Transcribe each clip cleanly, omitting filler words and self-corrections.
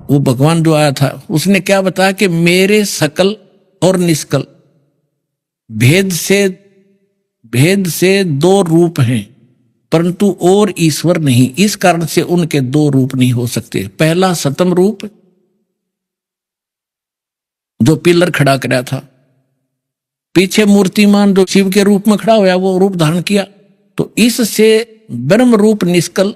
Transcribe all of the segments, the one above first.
वो भगवान जो आया था उसने क्या बताया कि मेरे सकल और निष्कल भेद से दो रूप हैं, परंतु और ईश्वर नहीं। इस कारण से उनके दो रूप नहीं हो सकते। पहला सतम रूप जो पिलर खड़ा कराया था, पीछे मूर्तिमान जो शिव के रूप में खड़ा हुआ वो रूप धारण किया, तो इससे ब्रह्म रूप निष्कल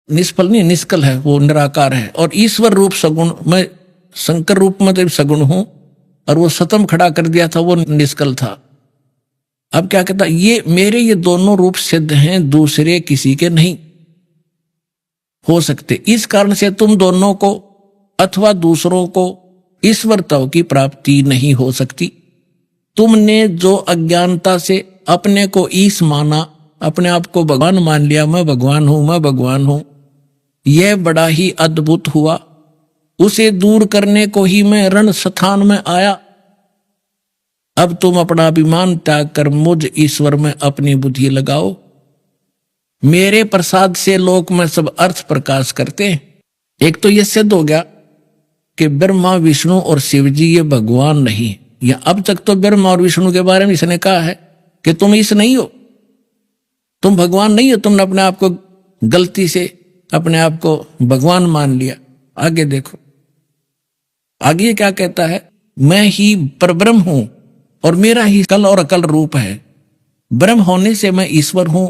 निष्फल नहीं निष्कल है, वो निराकार है। और ईश्वर रूप सगुण, मैं शंकर रूप में तो सगुण हूं, और वो सतम खड़ा कर दिया था वो निष्कल था। अब क्या कहता, ये मेरे ये दोनों रूप सिद्ध हैं, दूसरे किसी के नहीं हो सकते। इस कारण से तुम दोनों को अथवा दूसरों को ईश्वरत्व की प्राप्ति नहीं हो सकती। तुमने जो अज्ञानता से अपने को ईश माना, अपने आप को भगवान मान लिया, मैं भगवान हूं मैं भगवान हूं, यह बड़ा ही अद्भुत हुआ। उसे दूर करने को ही मैं रण स्थान में आया। अब तुम अपना अभिमान त्याग कर मुझ ईश्वर में अपनी बुद्धि लगाओ। मेरे प्रसाद से लोक में सब अर्थ प्रकाश करते हैं। एक तो यह सिद्ध हो गया कि ब्रह्मा विष्णु और शिव जी ये भगवान नहीं। या अब तक तो ब्रह्मा और विष्णु के बारे में इसने कहा है कि तुम ईश नहीं हो, तुम भगवान नहीं हो, तुमने अपने आप को गलती से अपने आप को भगवान मान लिया। आगे देखो, आगे क्या कहता है, मैं ही परब्रह्म हूं और मेरा ही कल और अकल रूप है। ब्रह्म होने से मैं ईश्वर हूं,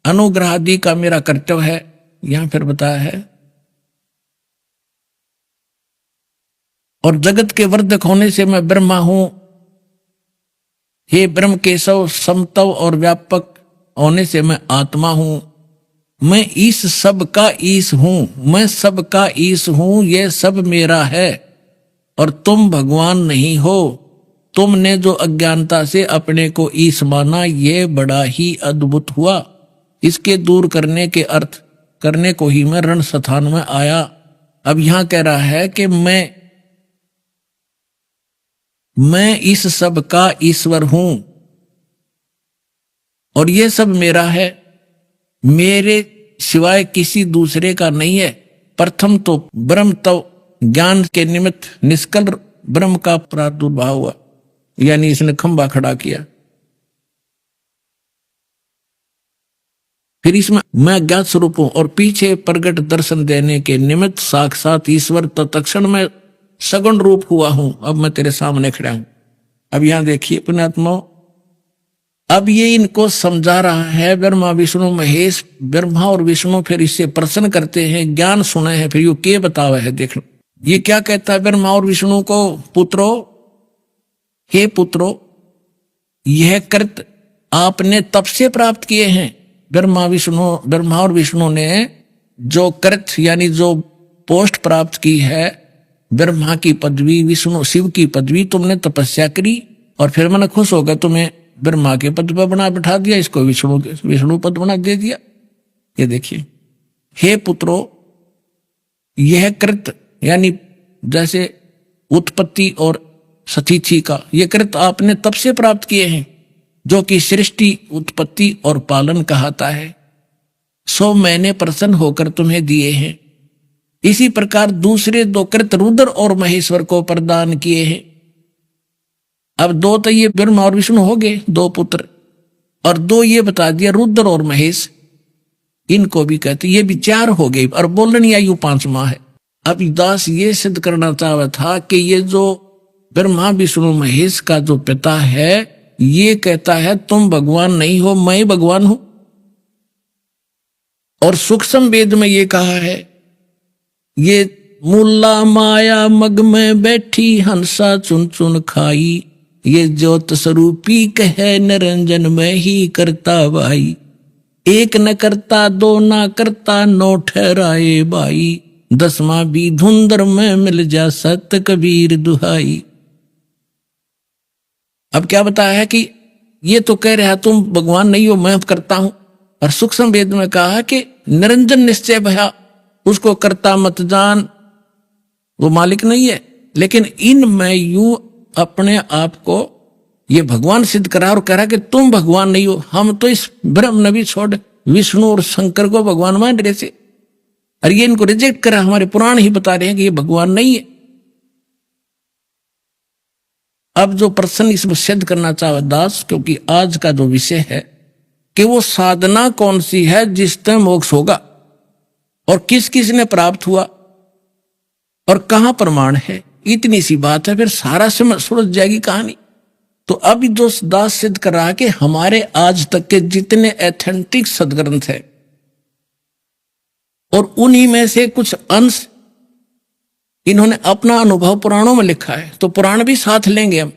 अनुग्रह आदि का मेरा कर्तव्य है। यहां फिर बताया है, और जगत के वर्धक होने से मैं ब्रह्मा हूं। हे ब्रह्म केशव समतव और व्यापक होने से मैं आत्मा हूं। मैं इस सब का ईश हूं, मैं सब का ईश हूं, ये सब मेरा है और तुम भगवान नहीं हो। तुमने जो अज्ञानता से अपने को ईश माना, ये बड़ा ही अद्भुत हुआ। इसके दूर करने के अर्थ करने को ही मैं रण स्थान में आया। अब यहां कह रहा है कि मैं इस सब का ईश्वर हूं और ये सब मेरा है, मेरे सिवाय किसी दूसरे का नहीं है। प्रथम तो ब्रह्म तो ज्ञान के निमित्त निष्कल ब्रह्म का प्रादुर्भाव हुआ, यानी इसने खंभा खड़ा किया। फिर इसमें मैं अज्ञात स्वरूप हूं और पीछे प्रगट दर्शन देने के निमित्त साक्षात ईश्वर तत्क्षण में सगुण रूप हुआ हूं। अब मैं तेरे सामने खड़ा हूं। अब यहां देखिए पुण्यात्मा, अब ये इनको समझा रहा है ब्रह्मा विष्णु महेश। ब्रह्मा और विष्णु फिर इससे प्रश्न करते हैं, ज्ञान सुने हैं, फिर यू के बतावा है। देख लो ये क्या कहता है ब्रह्मा और विष्णु को, पुत्रो हे पुत्रो, यह कृत आपने तब से प्राप्त किए हैं। ब्रह्मा और विष्णु ने जो कृत यानी जो पोस्ट प्राप्त की है, ब्रह्मा की पदवी, विष्णु शिव की पदवी, तुमने तपस्या करी और फिर मैंने खुश होकर तुम्हें ब्रह्मा के पद पर बना बिठा दिया, इसको विष्णु पद बना दे दिया। ये देखिए, हे पुत्रो, यह कृत यानी जैसे उत्पत्ति और सतीथि का ये कृत आपने तब से प्राप्त किए हैं जो कि सृष्टि, उत्पत्ति और पालन कहता है, सो मैंने प्रसन्न होकर तुम्हें दिए हैं। इसी प्रकार दूसरे दो कृत रुद्र और महेश्वर को प्रदान किए हैं। अब दो तो ये ब्रह्मा और विष्णु हो गए, दो पुत्र, और दो ये बता दिया रुद्र और महेश, इनको भी कहते, ये भी चार हो गए और बोलनी आयु 5 माह है। अब दास ये सिद्ध करना चाहता था कि ये जो ब्रह्मा विष्णु महेश का जो पिता है, ये कहता है तुम भगवान नहीं हो, मैं भगवान हूं। और सूक्ष्म वेद में ये कहा है, ये मुल्ला माया मग में बैठी हंसा चुन चुन खाई, ये ज्योत स्वरूपी कहे निरंजन में ही करता भाई। एक न करता दो ना करता नौ ठहराए भाई, 10वां भी धुंधर में मिल जा सत कबीर दुहाई। अब क्या बताया है कि ये तो कह रहा तुम भगवान नहीं हो, मैं करता हूं। और सूक्ष्म वेद में कहा है कि निरंजन निश्चय भया, उसको करता मत जान, वो मालिक नहीं है। लेकिन इन में यू अपने आप को ये भगवान सिद्ध करा और कह रहा कि तुम भगवान नहीं हो। हम तो इस ब्रह्म नबी छोड़ विष्णु और शंकर को भगवान मान रहे थे। और ये इनको रिजेक्ट करा। हमारे पुराण ही बता रहे हैं कि ये भगवान नहीं है। अब जो प्रश्न इसमें सिद्ध करना चाहे दास, क्योंकि आज का जो विषय है कि वो साधना कौन सी है जिससे मोक्ष होगा, और किस किस ने प्राप्त हुआ, और कहां प्रमाण है, इतनी सी बात है, फिर सारा सुलझ जाएगी कहानी। तो अब जो दास सिद्ध कर रहा है कि हमारे आज तक के जितने एथेंटिक सदग्रंथ है, और उन्हीं में से कुछ अंश इन्होंने अपना अनुभव पुराणों में लिखा है, तो पुराण भी साथ लेंगे हम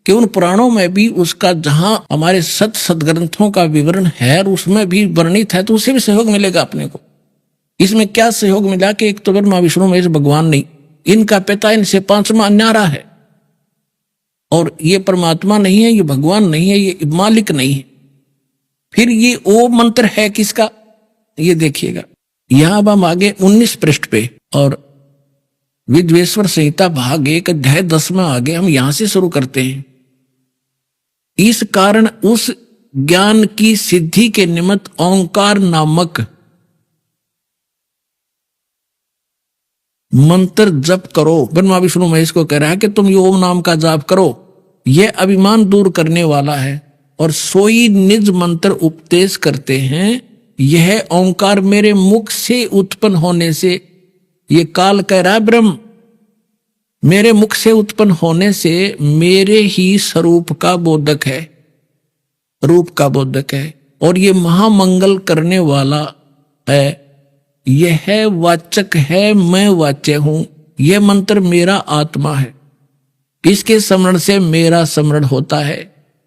कि उन पुराणों में भी उसका जहां हमारे सदग्रंथों का विवरण है और उसमें भी वर्णित है, तो उसे भी सहयोग मिलेगा अपने को। इसमें क्या सहयोग मिला कि एक तो ब्रह्मा विष्णु महेश भगवान नहीं, इनका पिता इनसे पांचवा न्यारा है, और ये परमात्मा नहीं है, ये भगवान नहीं है, ये मालिक नहीं है। फिर ये ओम मंत्र है किसका, ये देखिएगा। यहां अब हम आगे 19 पृष्ठ पे, और विद्वेश्वर संहिता भाग 1 अध्याय 10 में आगे हम यहां से शुरू करते हैं। इस कारण उस ज्ञान की सिद्धि के निमित्त ओंकार नामक मंत्र जप करो। ब्रह्मा विष्णु महेश को कह रहा है कि तुम ये ओम नाम का जाप करो, यह अभिमान दूर करने वाला है, और सोई निज मंत्र उपदेश करते हैं। यह ओंकार मेरे मुख से उत्पन्न होने से, ये काल कह रहा है ब्रह्म मेरे मुख से उत्पन्न होने से मेरे ही स्वरूप का बोधक है, रूप का बोधक है, और ये महामंगल करने वाला है। यह वाचक है, मैं वाच्य हूं। यह मंत्र मेरा आत्मा है, इसके स्मरण से मेरा स्मरण होता है।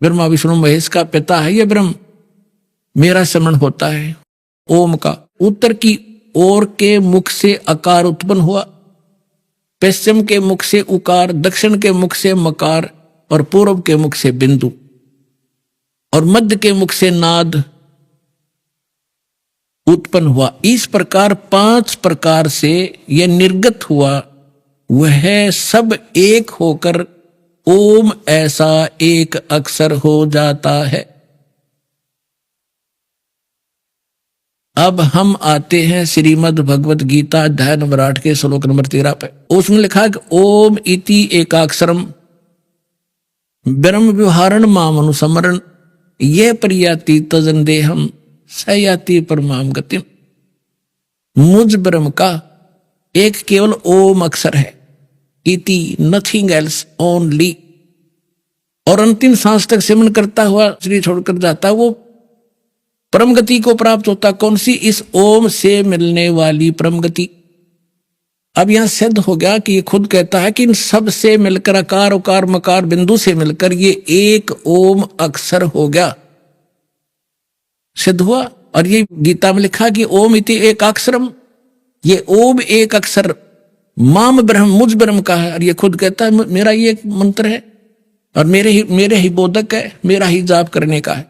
ब्रह्मा विष्णु महेश का पिता है ये ब्रह्म, मेरा स्मरण होता है। ओम का उत्तर की ओर के मुख से अकार उत्पन्न हुआ, पश्चिम के मुख से उकार, दक्षिण के मुख से मकार, और पूर्व के मुख से बिंदु, और मध्य के मुख से नाद उत्पन्न हुआ। इस प्रकार 5 प्रकार से यह निर्गत हुआ, वह सब एक होकर ओम ऐसा एक अक्षर हो जाता है। अब हम आते हैं श्रीमद् भगवत गीता अध्याय नंबर 8 के श्लोक नंबर 13 पे। उसमें लिखा है कि ओम इति एकाक्षरम ब्रह्म व्यवहारण माम अनुसमरण ये परियाति तजन देहम सयाति परमाम गतिम। मुझ ब्रह्म का एक केवल ओम अक्षर है, इति नथिंग एल्स ओनली, और अंतिम सांस तक सिमरन करता हुआ शरीर छोड़कर जाता, वो परम गति को प्राप्त होता। कौन सी? इस ओम से मिलने वाली परम गति। अब यहां सिद्ध हो गया कि ये खुद कहता है कि इन सब से मिलकर अकार उकार मकार बिंदु से मिलकर ये एक ओम अक्षर हो गया, सिद्ध हुआ। और ये गीता में लिखा कि ओम इति एक अक्षरम, ये ओम एक अक्षर माम ब्रह्म मुझ ब्रह्म का है, और ये खुद कहता है मेरा ये एक मंत्र है और मेरे ही बोधक है, मेरा ही जाप करने का है।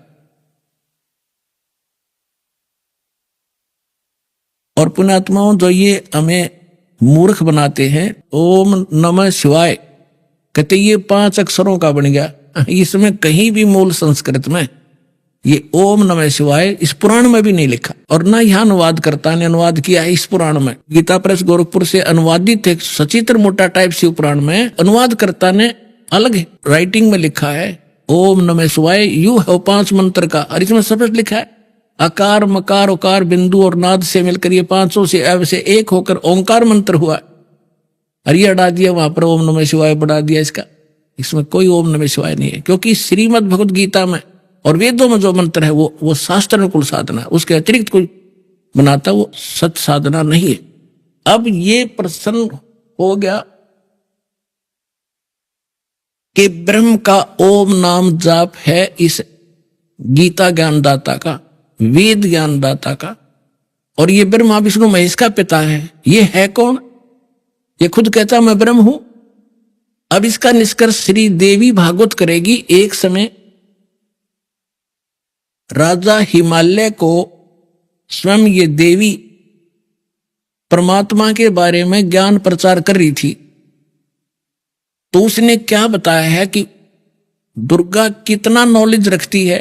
और पुण्यात्माओं जो ये हमें मूर्ख बनाते हैं, ओम नमः शिवाय कहते ये 5 अक्षरों का बन गया, इसमें कहीं भी मूल संस्कृत में ये ओम नमः शिवाय इस पुराण में भी नहीं लिखा, और ना यहां अनुवादकर्ता ने अनुवाद किया है इस पुराण में। गीता प्रेस गोरखपुर से अनुवादित एक सचित्र मोटा टाइप शिव पुराण में अनुवादकर्ता ने अलग राइटिंग में लिखा है ओम नमः शिवाय यू है 5 मंत्र का, और इसमें स्पष्ट लिखा है अकार मकार उकार बिंदु और नाद से मिलकर ये 500 से अब से एक होकर ओंकार मंत्र हुआ, और ये हटा दिया वहां पर ओम नमः शिवाय बढ़ा दिया इसका। इसमें कोई ओम नमः शिवाय नहीं है, क्योंकि श्रीमद् भगवत गीता में और वेदों में जो मंत्र है वो शास्त्र अनुकूल साधना है, उसके अतिरिक्त कोई बनाता वो सत साधना नहीं है। अब ये प्रश्न हो गया कि ब्रह्म का ओम नाम जाप है इस गीता ज्ञानदाता का, वेद ज्ञानदाता का, और ये ब्रह्मा विष्णु महेश का पिता है। ये है कौन? ये खुद कहता मैं ब्रह्म हूं। अब इसका निष्कर्ष श्री देवी भागवत करेगी। एक समय राजा हिमालय को स्वयं ये देवी परमात्मा के बारे में ज्ञान प्रचार कर रही थी, तो उसने क्या बताया है कि दुर्गा कितना नॉलेज रखती है।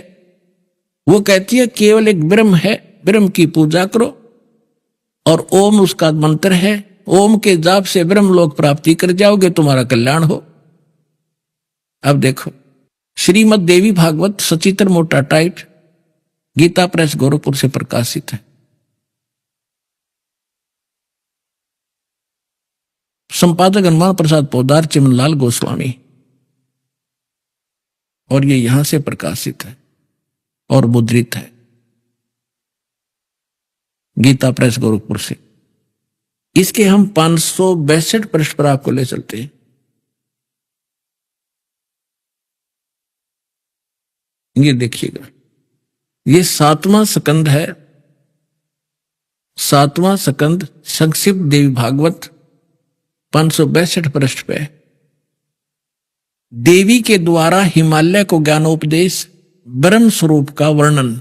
वो कहती है केवल एक ब्रह्म है, ब्रह्म की पूजा करो और ओम उसका मंत्र है। ओम के जाप से ब्रह्मलोक प्राप्ति कर जाओगे, तुम्हारा कल्याण हो। अब देखो, श्रीमद् देवी भागवत सचित्र मोटा टाइट, गीता प्रेस गोरखपुर से प्रकाशित है। संपादक हनुमान प्रसाद पोदार, चिमनलाल गोस्वामी, और ये यहां से प्रकाशित है और मुद्रित है, गीता प्रेस गोरखपुर से। इसके हम 562 पृष्ठ पर आपको ले चलते हैं। ये देखिएगा, ये 7वां स्कंद है, 7वां स्कंद संक्षिप्त देवी भागवत 562 पृष्ठ पे। देवी के द्वारा हिमालय को ज्ञानोपदेश, ब्रह्म स्वरूप का वर्णन।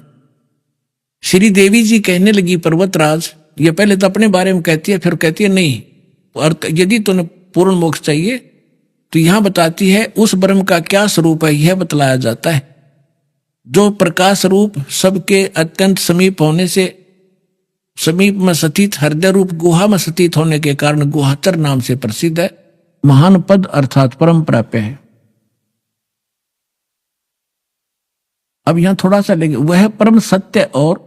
श्री देवी जी कहने लगी, पर्वतराज, ये पहले तो अपने बारे में कहती है, फिर कहती है नहीं, और यदि तुम्हें पूर्ण मोक्ष चाहिए तो यहां बताती है उस ब्रह्म का क्या स्वरूप है, यह बतलाया जाता है, जो प्रकाश रूप, सबके अत्यंत समीप होने से, समीप में स्थित, हृदय रूप गुहा में स्थित होने के कारण गुहाचर नाम से प्रसिद्ध है, महान पद अर्थात परम प्राप्य है। अब यहां थोड़ा सा लेंगे, वह परम सत्य और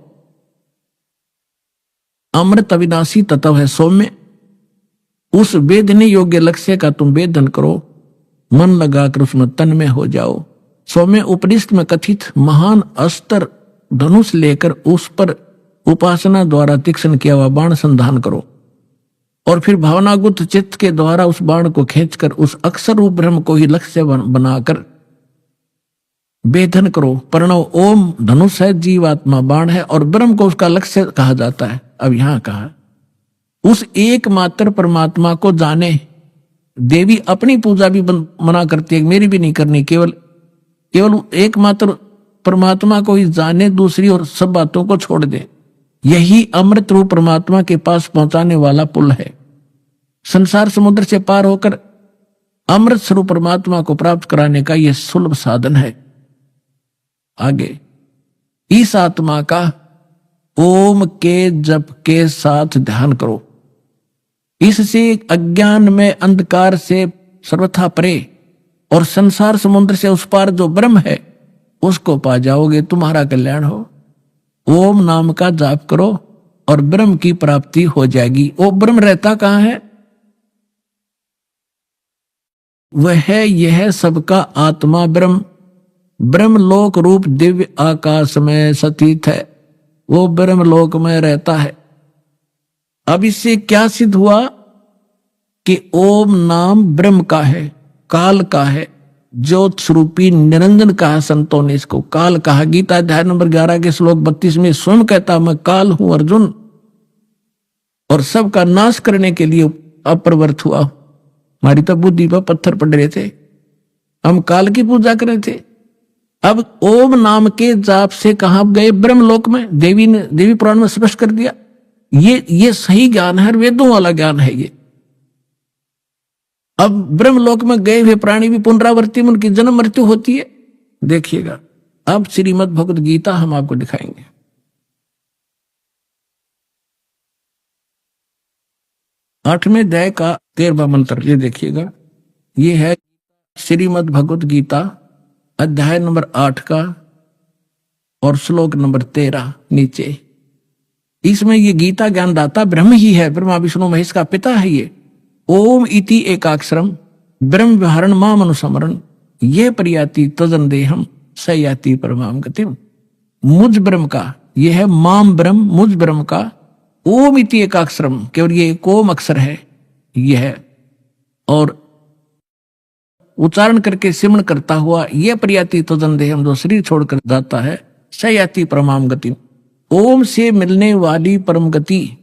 अमृत अविनाशी तत्व है सौम्य, उस वेदने योग्य लक्ष्य का तुम वेदन करो, मन लगाकर उसमें तन में हो जाओ। सौम्य उपनिषद में कथित महान अस्त्र धनुष लेकर उस पर उपासना द्वारा तीक्ष्ण किया हुआ बाण संधान करो, और फिर भावनागुत चित्त के द्वारा उस बाण को खींचकर उस अक्षर रूप ब्रह्म को ही लक्ष्य बनाकर वेधन करो। प्रणव ओम धनुष है, जीवात्मा बाण है, और ब्रह्म को उसका लक्ष्य कहा जाता है। अब यहां कहा उस एकमात्र परमात्मा को जाने। देवी अपनी पूजा भी मना करती है, मेरी भी नहीं करनी, केवल एकमात्र परमात्मा को ही जाने, दूसरी और सब बातों को छोड़ दे। यही अमृत रूप परमात्मा के पास पहुंचाने वाला पुल है। संसार समुद्र से पार होकर अमृत स्वरूप परमात्मा को प्राप्त कराने का यह सुलभ साधन है। आगे, इस आत्मा का ओम के जप के साथ ध्यान करो, इससे अज्ञान में अंधकार से सर्वथा परे और संसार समुद्र से उस पार जो ब्रह्म है उसको पा जाओगे, तुम्हारा कल्याण हो। ओम नाम का जाप करो और ब्रह्म की प्राप्ति हो जाएगी। वो ब्रह्म रहता कहां है? वह यह सबका आत्मा ब्रह्म, ब्रह्मलोक रूप दिव्य आकाश में स्थित है, वो ब्रह्मलोक में रहता है। अब इससे क्या सिद्ध हुआ कि ओम नाम ब्रह्म का है, काल का है, ज्योत स्वरूपी निरंजन कहा संतों ने इसको, काल कहा। गीता अध्याय नंबर 11 के श्लोक 32 में स्वयं कहता, मैं काल हूं अर्जुन, और सबका नाश करने के लिए अप्रवृत्त हुआ। हमारी तो बुद्धि पर पत्थर पड़ रहे थे, हम काल की पूजा कर रहे थे। अब ओम नाम के जाप से कहां गए? ब्रह्मलोक में। देवी पुराण में स्पष्ट कर दिया, ये सही ज्ञान है, वेदों वाला ज्ञान है ये। अब ब्रह्मलोक में गए हुए प्राणी भी पुनरावृत्ति में उनकी जन्म मृत्यु होती है। देखिएगा, अब श्रीमद् भगवद गीता हम आपको दिखाएंगे। 8वें अध्याय का 13वां मंत्र, ये देखिएगा, ये है श्रीमद् भगवद गीता अध्याय नंबर 8 का और श्लोक नंबर 13 नीचे। इसमें ये गीता ज्ञानदाता ब्रह्म ही है, ब्रह्मा विष्णु महेश का पिता है ये। ओम इति एकाक्षरम ब्रह्म विहरण माम अनुसमरण, ये प्रयाति तजन देहम स याति परमाम गतिम। मुझ ब्रह्म का, ये है माम ब्रह्म, मुझ ब्रह्म का। ओम इति एकाक्षरम, केवल ये एक ओम अक्षर है, यह है, और उच्चारण करके सिमरण करता हुआ यह प्रयाति तजन देहम, जो शरीर छोड़कर जाता है, स याति परमाम गतिम। ओम से मिलने वाली परम गति,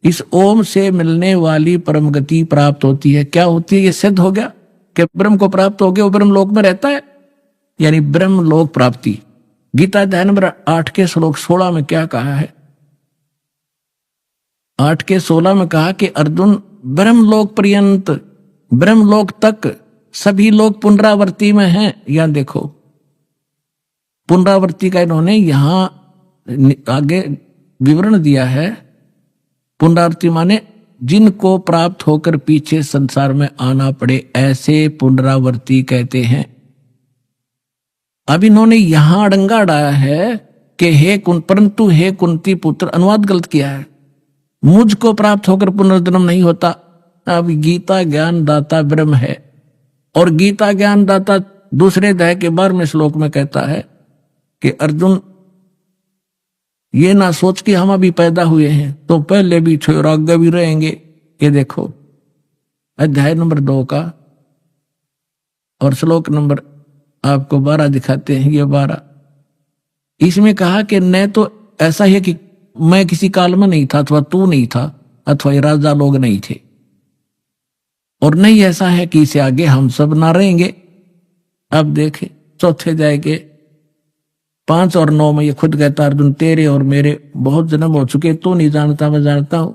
इस ओम से मिलने वाली परम गति प्राप्त होती है। क्या होती है? ये सिद्ध हो गया कि ब्रह्म को प्राप्त हो गया, वो ब्रह्म लोक में रहता है, यानी ब्रह्म लोक प्राप्ति। गीता अध्याय नंबर 8 के श्लोक 16 में क्या कहा है? 8 के 16 में कहा कि अर्जुन, ब्रह्मलोक पर्यंत, ब्रह्मलोक तक सभी लोग पुनरावृत्ति में हैं। यहां देखो, पुनरावृत्ति का इन्होंने यहां आगे विवरण दिया है। पुनरावृत्ति माने जिनको प्राप्त होकर पीछे संसार में आना पड़े, ऐसे पुनरावृत्ति कहते हैं। अब इन्होंने यहां अड़ंगा अड़ाया है कि परंतु हे कुंती पुत्र, अनुवाद गलत किया है। मुझको प्राप्त होकर पुनर्जन्म नहीं होता। अब गीता ज्ञान दाता ब्रह्म है, और गीता ज्ञान दाता दूसरे अध्याय के 12वें श्लोक में कहता है कि अर्जुन ये ना सोच कि हम अभी पैदा हुए हैं तो पहले भी थे और आगे भी रहेंगे। ये देखो अध्याय नंबर 2 का और श्लोक नंबर आपको 12 दिखाते हैं। ये 12 इसमें कहा कि न तो ऐसा है कि मैं किसी काल में नहीं था, अथवा तू नहीं था, अथवा ये राजा लोग नहीं थे, और नहीं ऐसा है कि इसे आगे हम सब ना रहेंगे। अब देखे चौथे अध्याय के 5 और 9 में ये खुद कहता अर्जुन तेरे और मेरे बहुत जन्म हो चुके, तो नहीं जानता मैं जानता हूं।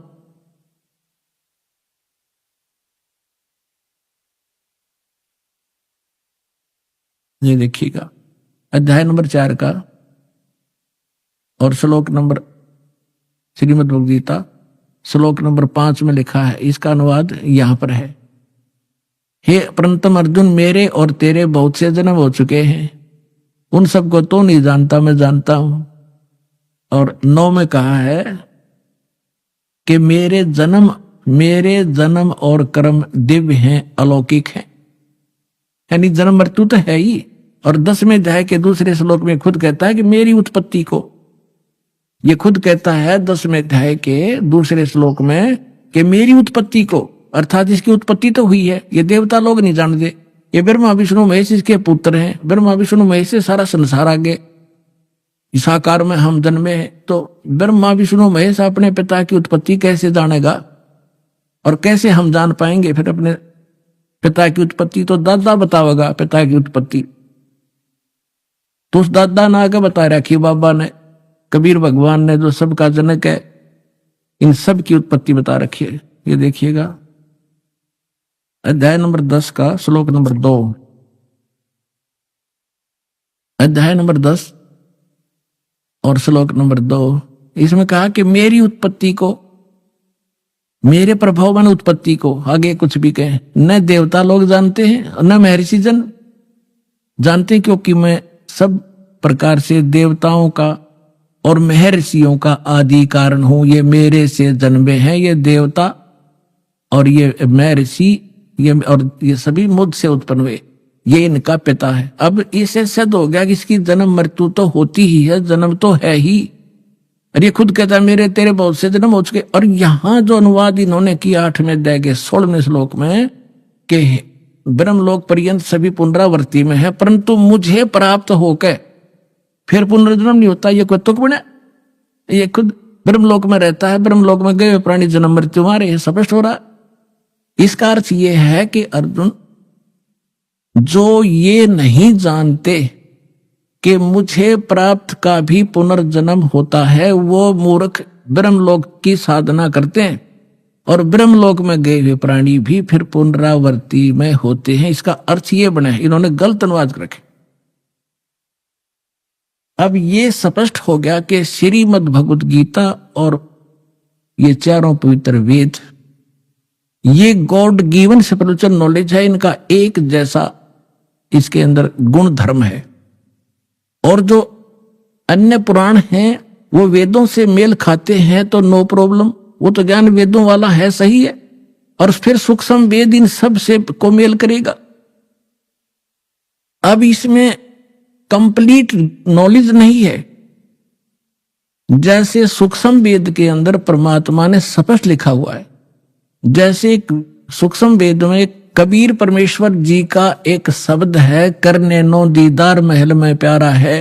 ये देखिएगा अध्याय नंबर 4 का और श्लोक नंबर श्रीमद् भगवद गीता श्लोक नंबर 5 में लिखा है, इसका अनुवाद यहां पर है। हे परंतम अर्जुन, मेरे और तेरे बहुत से जन्म हो चुके हैं, उन सबको तो नहीं जानता मैं जानता हूं। और 9 में कहा है कि मेरे जन्म और कर्म दिव्य हैं, अलौकिक हैं, यानी जन्म मृत्यु तो है ही। और 10वें अध्याय के दूसरे श्लोक में खुद कहता है कि मेरी उत्पत्ति को, ये खुद कहता है 10वें अध्याय के दूसरे श्लोक में कि मेरी उत्पत्ति को, अर्थात इसकी उत्पत्ति तो हुई है, ये देवता लोग नहीं जानते। ये ब्रह्मा विष्णु महेश इसके पुत्र हैं, ब्रह्मा विष्णु महेश से सारा संसार आगे इस आकार में हम जन्मे हैं। तो ब्रह्मा विष्णु महेश अपने पिता की उत्पत्ति कैसे जानेगा, और कैसे हम जान पाएंगे फिर अपने पिता की उत्पत्ति? तो दादा बतावेगा पिता की उत्पत्ति। तो उस दादा ने आगे बता रखी बाबा ने, कबीर भगवान ने, जो सबका जनक है, इन सब की उत्पत्ति बता रखी है। ये देखिएगा अध्याय नंबर 10 का श्लोक नंबर 2, अध्याय नंबर 10 और श्लोक नंबर 2, इसमें कहा कि मेरी उत्पत्ति को, मेरे प्रभाव में उत्पत्ति को, आगे कुछ भी कहें, न देवता लोग जानते हैं न महर्षि जन जानते हैं, क्योंकि मैं सब प्रकार से देवताओं का और महर्षियों का आदि कारण हूं। ये मेरे से जन्मे हैं, ये देवता और ये महर्षि, ये सभी मुझसे उत्पन्न हुए, ये इनका पिता है। अब इसे सिद्ध हो गया कि इसकी जन्म मृत्यु तो होती ही है, जन्म तो है ही। और ये खुद कहता है मेरे तेरे बहुत से जन्म हो चुके। और यहां जो अनुवाद इन्होंने किया 8वें अध्याय के 16वें श्लोक में कि ब्रह्मलोक पर्यंत सभी पुनरावृत्ति में है, परंतु मुझे प्राप्त होकर फिर पुनर्जन्म नहीं होता, ये कोई तुक बने? ये खुद ब्रह्मलोक में रहता है, ब्रह्मलोक में गए प्राणी जन्म मृत्यु मारे, ये स्पष्ट हो रहा। इसका अर्थ ये है कि अर्जुन, जो ये नहीं जानते कि मुझे प्राप्त का भी पुनर्जन्म होता है, वो मूर्ख ब्रह्मलोक की साधना करते हैं, और ब्रह्मलोक में गए हुए प्राणी भी फिर पुनरावृत्ति में होते हैं। इसका अर्थ ये बना है, इन्होंने गलत अनुवाद कर रखे। अब ये स्पष्ट हो गया कि श्रीमद् भगवद गीता और ये चारों पवित्र वेद, ये गॉड गिवन स्पिरिचुअल नॉलेज है, इनका एक जैसा इसके अंदर गुण धर्म है। और जो अन्य पुराण हैं वो वेदों से मेल खाते हैं तो नो प्रॉब्लम, वो तो ज्ञान वेदों वाला है, सही है। और फिर सूक्ष्म वेद इन सब से को मेल करेगा। अब इसमें कंप्लीट नॉलेज नहीं है। जैसे सूक्ष्म वेद के अंदर परमात्मा ने स्पष्ट लिखा हुआ है, जैसे सूक्ष्म वेद में कबीर परमेश्वर जी का एक शब्द है, करने नो दीदार महल में प्यारा है,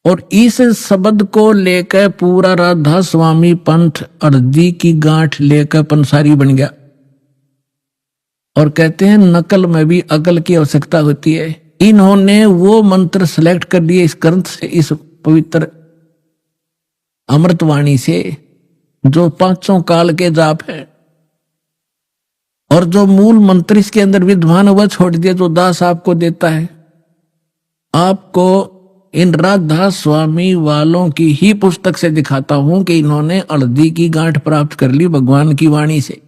और इस शब्द को लेकर पूरा राधा स्वामी पंथ अर्दी की गांठ लेकर पंसारी बन गया। और कहते हैं नकल में भी अकल की आवश्यकता होती है। इन्होंने वो मंत्र सिलेक्ट कर दिए इस ग्रंथ से, इस पवित्र अमृतवाणी से, जो 5 काल के जाप है, और जो मूल मंत्र इसके अंदर विद्वान वह छोड़ दिया जो दास आपको देता है। आपको इन राधा स्वामी वालों की ही पुस्तक से दिखाता हूं कि इन्होंने हल्दी की गांठ प्राप्त कर ली भगवान की वाणी से।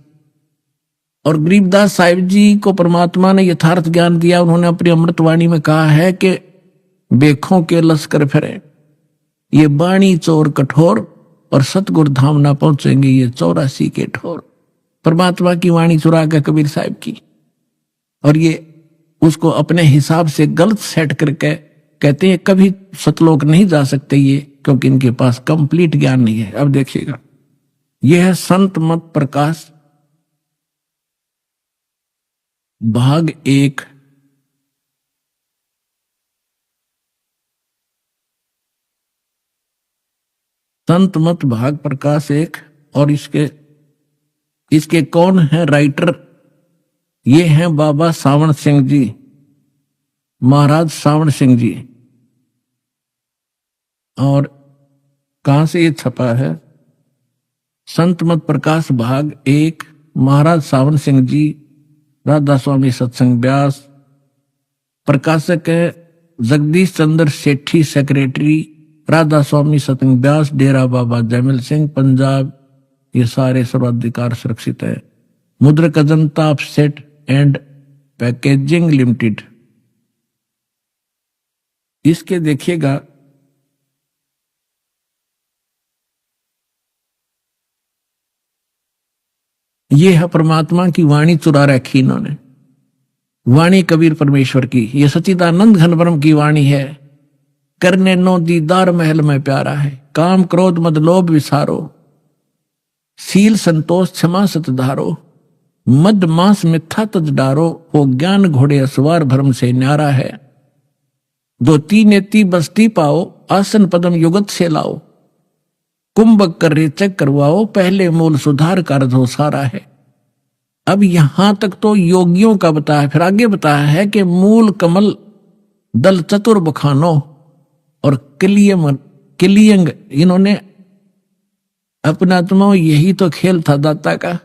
और गरीबदास साहिब जी को परमात्मा ने यथार्थ ज्ञान दिया। उन्होंने अपनी अमृतवाणी में कहा है कि बेखों के लश्कर फिरे, ये बाणी चोर कठोर, और सतगुरु धाम ना पहुंचेंगे ये 84 के ठोर। परमात्मा की वाणी चुरा के कबीर साहब की, और ये उसको अपने हिसाब से गलत सेट करके कहते हैं कभी सतलोक नहीं जा सकते ये, क्योंकि इनके पास कंप्लीट ज्ञान नहीं है। अब देखिएगा, यह है संत मत प्रकाश भाग 1। संत मत भाग प्रकाश 1। और इसके कौन है राइटर? ये हैं बाबा सावण सिंह जी, महाराज सावण सिंह जी। और कहां से ये छपा है? संत मत प्रकाश भाग 1, महाराज सावण सिंह जी, राधा स्वामी सत्संग व्यास। प्रकाशक है जगदीश चंद्र सेठी, सेक्रेटरी राधा स्वामी सत्संग व्यास, डेरा बाबा जयमल सिंह, पंजाब। ये सारे सर्वाधिकार सुरक्षित है। मुद्रक Ajanta offset and packaging limited. इसके देखिएगा, ये है परमात्मा की वाणी चुरा रखी इन्होंने, वाणी कबीर परमेश्वर की। ये सच्चिदानंद घन ब्रह्म की वाणी है। करने नो दीदार महल में प्यारा है, काम क्रोध मद लोभ विसारो, सील संतोष क्षमा सत धारो, मद मांस मिथ्या तज डारो, हो ज्ञान घोड़े असवार भरम से न्यारा है। धोती नेति बस्ती पाओ, आसन पदम युगत से लाओ, कुंभक कर रेचक करवाओ, पहले मूल सुधार कार्य हो सारा है। अब यहां तक तो योगियों का बताया, फिर आगे बताया है कि मूल कमल दल चतुर बखानो और किलियंग, इन्होंने अपना आत्मा, यही तो खेल था दाता का।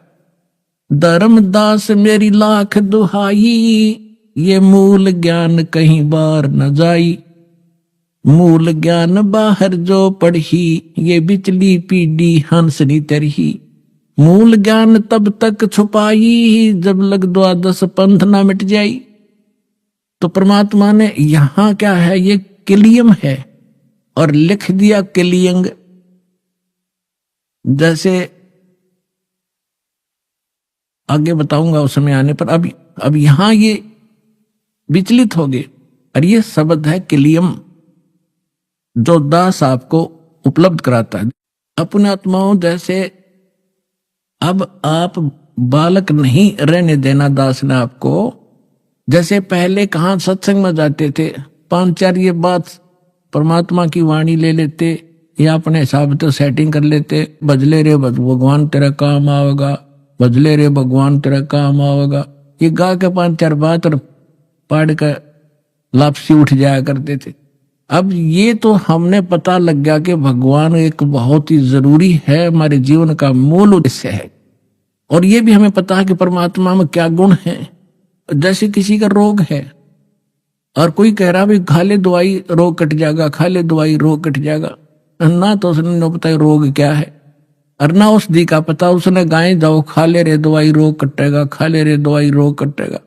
धर्मदास मेरी लाख दुहाई, ये मूल ज्ञान कहीं बार न जाई, मूल ज्ञान बाहर जो पढ़ी, ये बिचली पीढ़ी हंसनी तरही, मूल ज्ञान तब तक छुपाई, जब लग द्वादश पंथ ना मिट जाई। तो परमात्मा ने यहां क्या है, ये किलियम है और लिख दिया किलियंग। जैसे आगे बताऊंगा उस समय आने पर। अब यहां ये विचलित हो गए, और ये शब्द है किलियम, जो दास आपको उपलब्ध कराता है अपने आत्माओं। जैसे अब आप बालक नहीं रहने देना दास ने आपको। जैसे पहले कहां सत्संग में जाते थे, 5-4 ये बात परमात्मा की वाणी ले लेते, या अपने हिसाब से सेटिंग कर लेते, बजले रे भगवान तेरा काम आवेगा, बजले रे भगवान तेरा काम आवेगा, ये गा के 5-4 बात और पढ़ कर लापसी उठ जाया करते थे। अब ये तो हमने पता लग गया कि भगवान एक बहुत ही जरूरी है, हमारे जीवन का मूल उद्देश्य है। और ये भी हमें पता है कि परमात्मा में क्या गुण है। जैसे किसी का रोग है और कोई कह रहा भाई खा ले दवाई रोग कट जाएगा, खा ले दवाई रोग कट जाएगा, ना तो उसने न पता रोग क्या है, और ना औषधि का पता। उसने गाय जाओ खा ले रे दवाई रोग कटेगा, खा ले रे दवाई रोग कटेगा।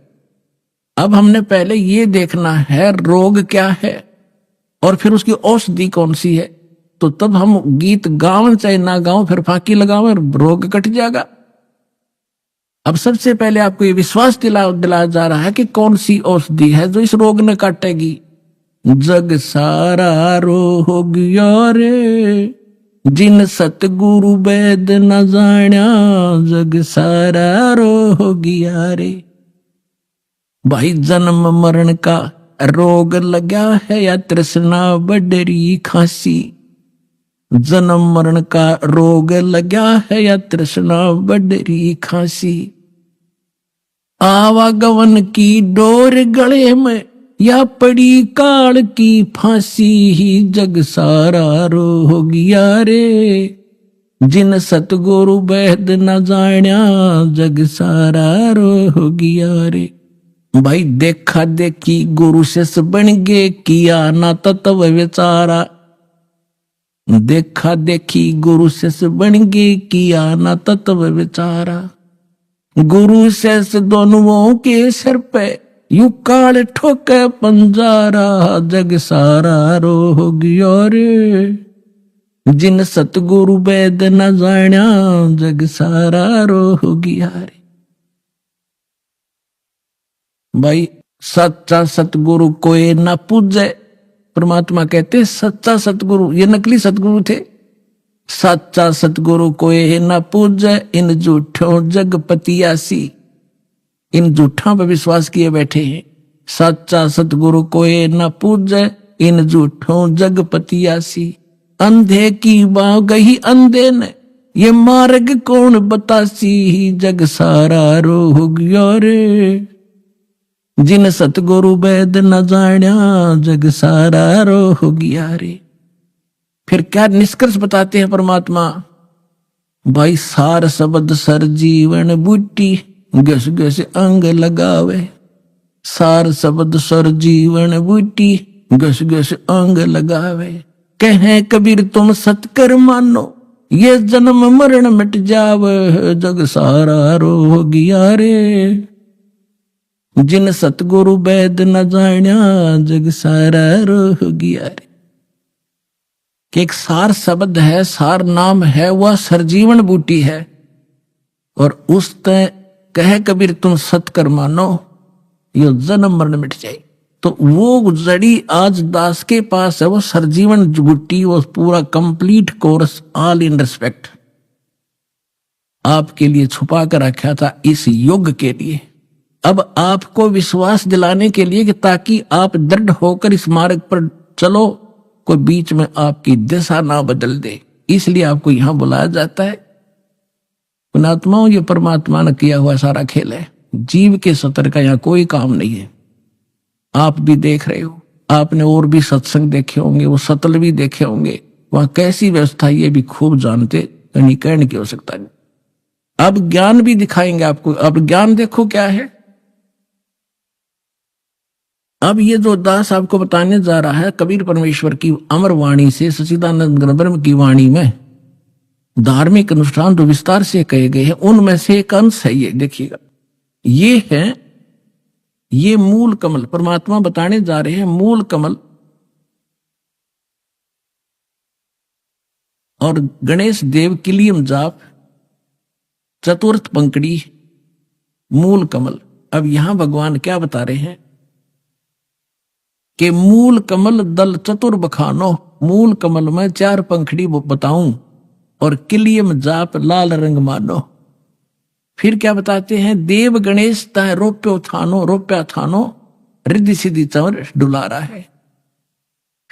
अब हमने पहले ये देखना है रोग क्या है और फिर उसकी औषधि कौन सी है। तो तब हम गीत गावन चाहे ना गाओ, फिर फांकी लगाओ, रोग कट जाएगा। अब सबसे पहले आपको ये विश्वास दिलाया जा रहा है कि कौन सी औषधि है जो इस रोग ने काटेगी। जग सारा रोग रे, जिन सतगुरु वेद न जाण्या, जग सारा रोग रे। भाई जन्म मरण का रोग लगा है या तृष्णा बडरी खांसी, जन्म मरण का रोग लगा है या तृष्णा बडरी खांसी, आवागमन की डोर गले में या पड़ी काल की फांसी, ही जग सारा रोग रे, जिन सतगुरु वेद न जाण्या, जग सारा रोग रे। भाई देखा देखी गुरु शिष्य बन गे, किया ना तत्व विचारा। देखा देखी गुरु शिष्य बन गे, किया ना तत्व विचारा। गुरु शिष्य दोनों के सिर पे यू काल ठोके पंजारा, जग सारा रो गयो रे। जिन सतगुरु वेद न जाण्या, जग सारा रो गया रे। भाई सच्चा सतगुरु कोई ना पूजे। परमात्मा कहते सच्चा सतगुरु, ये नकली सतगुरु थे। सच्चा सतगुरु कोई ना पूजे, इन झूठों जगपतियासी। इन झूठों पर विश्वास किए बैठे हैं। सच्चा सतगुरु कोई ना पूजे, इन झूठों जगपतियासी। अंधे की बाह गई अंधे ने, ये मार्ग कौन बतासी, जग सारा रो गयो रे। जिन सतगुरु वेद न जाण्या, जग सारा रो गया रे। फिर क्या निष्कर्ष बताते हैं परमात्मा? भाई सार शब्द सर जीवन बूटी, गस गस अंग लगावे। सार शब्द सर जीवन बूटी, गस गस अंग लगावे। कहे कबीर तुम सतकर मानो, ये जन्म मरण मिट जावे, जग सारा रो गया रे। जिन सतगुरु वेद न जाण्या, जग सारा रो गया रे। कि एक सार शब्द है, सार नाम है, वह सरजीवन बूटी है। और उस तय कहे कबीर तुम सतकर मानो, यो जन्म मरण मिट जाए। तो वो जड़ी आज दास के पास है, वो सरजीवन बूटी, वो पूरा complete course all in respect आपके लिए छुपा कर रखा था इस युग के लिए। अब आपको विश्वास दिलाने के लिए कि ताकि आप दृढ़ होकर इस मार्ग पर चलो, कोई बीच में आपकी दिशा ना बदल दे, इसलिए आपको यहां बुलाया जाता है। पुणात्माओं, ये परमात्मा ने किया हुआ सारा खेल है। जीव के सतर का यहाँ कोई काम नहीं है। आप भी देख रहे हो, आपने और भी सत्संग देखे होंगे, वो सतल भी देखे होंगे, वहां कैसी व्यवस्था ये भी खूब जानते, यानी कहने की आवश्यकता नहीं। अब ज्ञान भी दिखाएंगे आपको। अब ज्ञान देखो क्या है। अब ये जो दास आपको बताने जा रहा है कबीर परमेश्वर की अमर वाणी से, सच्चिदानंद ब्रह्म की वाणी में धार्मिक अनुष्ठान जो विस्तार से कहे गए हैं, उनमें से एक अंश है। ये देखिएगा, ये है, ये मूल कमल परमात्मा बताने जा रहे हैं। मूल कमल और गणेश देव किलियम जाप, चतुर्थ पंकड़ी, मूल कमल। अब यहां भगवान क्या बता रहे हैं कि मूल कमल दल चतुर बखानो। मूल कमल में 4 पंखड़ी बताऊं, और किलियम जाप लाल रंग मानो। फिर क्या बताते हैं? देव गणेश तय रोप्यो थानो, रोप्या थानो, रिद्धि सिद्धि चंवर डुला रहा है।